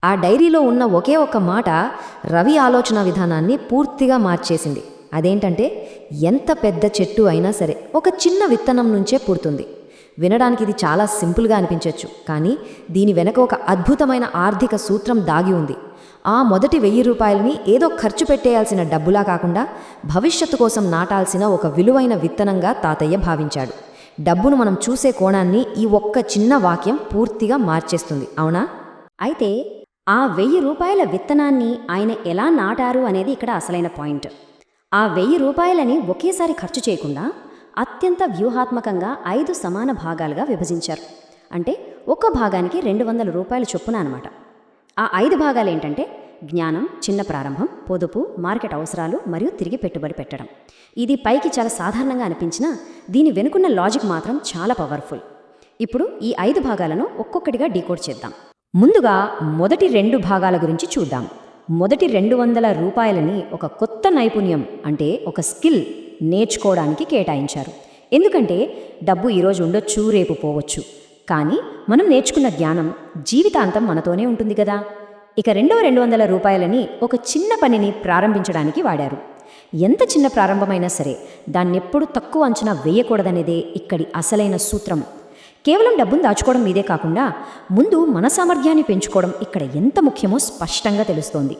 ఆ డైరీలో ఉన్న ఒకే ఒక్క మాట రవి ఆలోచన విధానాన్ని పూర్తిగా మార్చేసింది. అదేంటంటే, ఎంత పెద్ద చెట్టు అయినా సరే ఒక చిన్న విత్తనం నుంచే పుడుతుంది. వినడానికి ఇది చాలా సింపుల్గా అనిపించవచ్చు, కానీ దీని వెనక ఒక అద్భుతమైన ఆర్థిక సూత్రం దాగి ఉంది. ఆ మొదటి 1000 రూపాయలని ఏదో ఖర్చు పెట్టేయాల్సిన డబ్బులా కాకుండా భవిష్యత్తు కోసం నాటాల్సిన ఒక విలువైన విత్తనంగా తాతయ్య భావించాడు. డబ్బును మనం చూసే కోణాన్ని ఈ ఒక్క చిన్న వాక్యం పూర్తిగా మార్చేస్తుంది, అవునా? అయితే ఆ 1000 రూపాయల విత్తనాన్ని ఆయన ఎలా నాటారు అనేది ఇక్కడ అసలైన పాయింట్. ఆ 1000 రూపాయలని ఒకేసారి ఖర్చు చేయకుండా అత్యంత వ్యూహాత్మకంగా 5 సమాన భాగాలుగా విభజించారు. అంటే ఒక్క భాగానికి 200 రూపాయల చొప్పున అనమాట. ఆ 5 భాగాలేంటంటే జ్ఞానం, చిన్న ప్రారంభం, పొదుపు, మార్కెట్ అవసరాలు మరియు తిరిగి పెట్టుబడి పెట్టడం. ఇది పైకి చాలా సాధారణంగా అనిపించినా దీని వెనుకున్న లాజిక్ మాత్రం చాలా పవర్ఫుల్. ఇప్పుడు ఈ 5 భాగాలను ఒక్కొక్కటిగా డీకోడ్ చేద్దాం. ముందుగా మొదటి 2 భాగాల గురించి చూద్దాం. మొదటి 200 రూపాయలని ఒక కొత్త నైపుణ్యం, అంటే ఒక స్కిల్ నేర్చుకోవడానికి కేటాయించారు. ఎందుకంటే డబ్బు ఈరోజు ఉండొచ్చు, రేపు పోవచ్చు, కానీ మనం నేర్చుకున్న జ్ఞానం జీవితాంతం మనతోనే ఉంటుంది కదా. ఇక రెండవ 200 రూపాయలని ఒక చిన్న పనిని ప్రారంభించడానికి వాడారు. ఎంత చిన్న ప్రారంభమైనా సరే దాన్నెప్పుడు తక్కువ అంచనా వేయకూడదనేదే ఇక్కడి అసలైన సూత్రం. కేవలం డబ్బును దాచుకోవడం మీదే కాకుండా ముందు మన సామర్థ్యాన్ని పెంచుకోవడం ఇక్కడ ఎంత ముఖ్యమో స్పష్టంగా తెలుస్తోంది.